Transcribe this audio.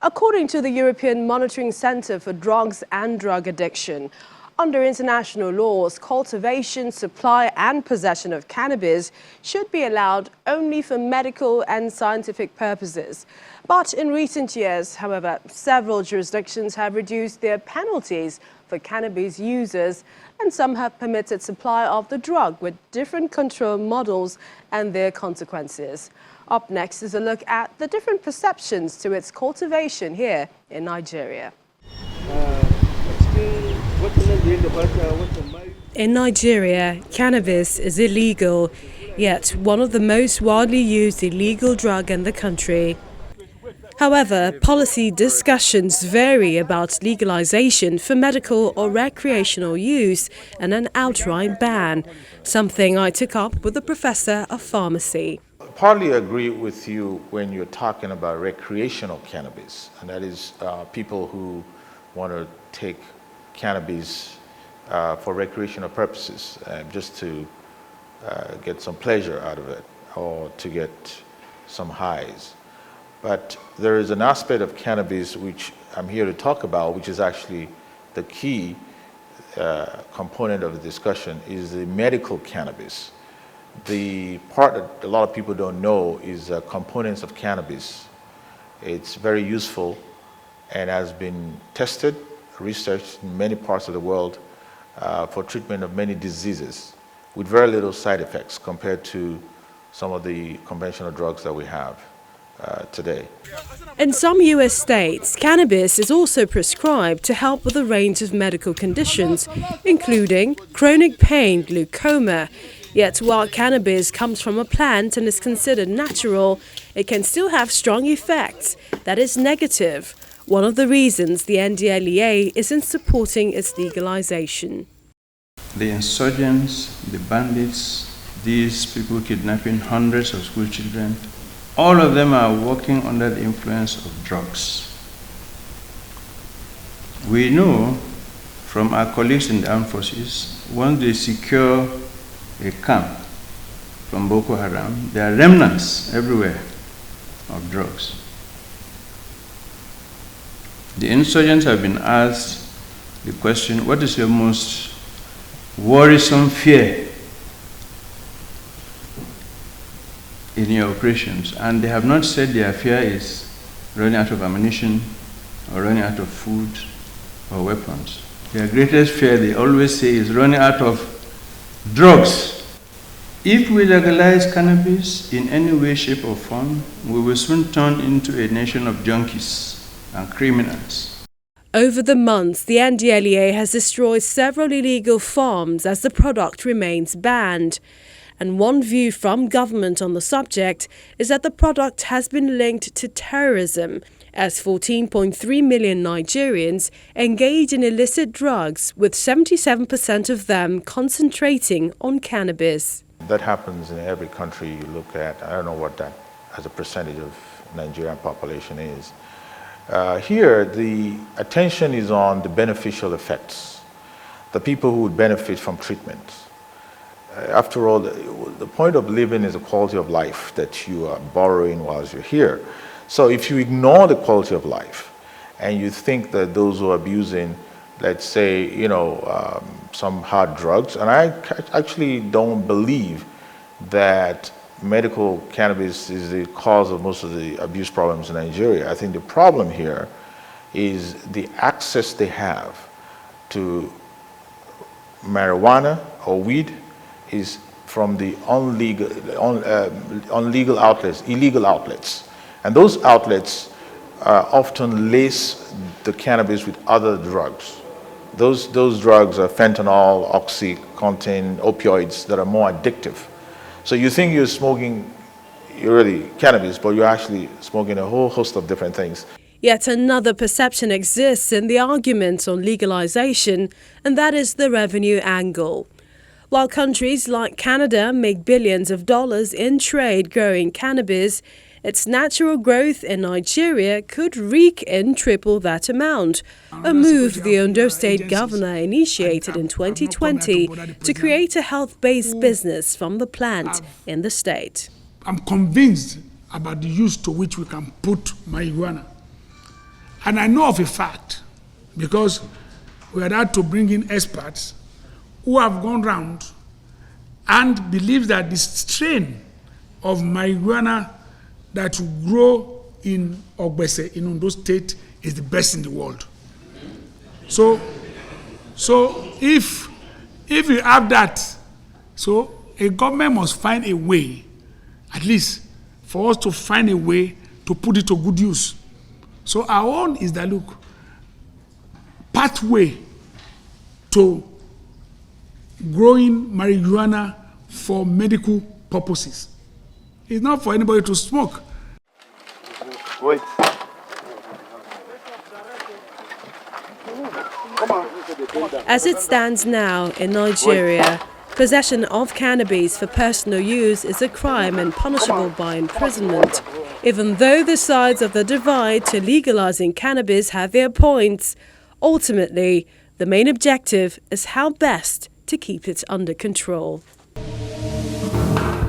According to the European Monitoring Centre for Drugs and Drug Addiction, under international laws, cultivation, supply and possession of cannabis should be allowed only for medical and scientific purposes. But in recent years, however, several jurisdictions have reduced their penalties for cannabis users, and some have permitted supply of the drug with different control models and their consequences. Up next is a look at the different perceptions to its cultivation here in Nigeria. In Nigeria, cannabis is illegal, yet one of the most widely used illegal drug in the country. However, policy discussions vary about legalization for medical or recreational use and an outright ban, something I took up with a professor of pharmacy. I partly agree with you when you're talking about recreational cannabis, and that is people who want to take cannabis for recreational purposes, just to get some pleasure out of it or to get some highs. But there is an aspect of cannabis which I'm here to talk about, which is actually the key component of the discussion, is the medical cannabis. The part that a lot of people don't know is components of cannabis. It's very useful and has been tested, researched in many parts of the world for treatment of many diseases with very little side effects compared to some of the conventional drugs that we have today. In some US states, cannabis is also prescribed to help with a range of medical conditions, including chronic pain, glaucoma. Yet while cannabis comes from a plant and is considered natural, it can still have strong effects that is negative. One of the reasons the NDLEA isn't supporting its legalization. The insurgents, the bandits, these people kidnapping hundreds of school children, all of them are working under the influence of drugs. We know from our colleagues in the armed forces, once they secure a camp from Boko Haram, there are remnants everywhere of drugs. The insurgents have been asked the question, what is your most worrisome fear in your operations? And they have not said their fear is running out of ammunition or running out of food or weapons. Their greatest fear, they always say, is running out of drugs. If we legalize cannabis in any way, shape or form, we will soon turn into a nation of junkies and criminals. Over the months, the NDLEA has destroyed several illegal farms as the product remains banned. And one view from government on the subject is that the product has been linked to terrorism, as 14.3 million Nigerians engage in illicit drugs, with 77% of them concentrating on cannabis. That happens in every country you look at. I don't know what that as a percentage of Nigerian population is. Here, the attention is on the beneficial effects, the people who would benefit from treatment. After all, the point of living is the quality of life that you are borrowing whilst you're here. So if you ignore the quality of life and you think that those who are abusing, let's say, some hard drugs, and I actually don't believe that medical cannabis is the cause of most of the abuse problems in Nigeria. I think the problem here is the access they have to marijuana or weed is from the illegal outlets. And those outlets often lace the cannabis with other drugs. Those drugs are fentanyl, oxycontin, opioids that are more addictive. So you think you're smoking really cannabis, but you're actually smoking a whole host of different things. Yet another perception exists in the argument on legalization, and that is the revenue angle. While countries like Canada make billions of dollars in trade growing cannabis, its natural growth in Nigeria could rake in triple that amount, a move the Ondo State governor initiated in 2020 to create a health-based business from the plant in the state. I'm convinced about the use to which we can put marijuana. And I know of a fact, because we had had to bring in experts who have gone round and believe that the strain of marijuana that will grow in Ogbese, in Ondo State, is the best in the world. So if you have that, so a government must find a way, at least for us to find a way to put it to good use. So our own is that, look, pathway to growing marijuana for medical purposes. It's not for anybody to smoke. Wait. As it stands now in Nigeria, possession of cannabis for personal use is a crime and punishable by imprisonment. Even though the sides of the divide to legalizing cannabis have their points, ultimately, the main objective is how best to keep it under control.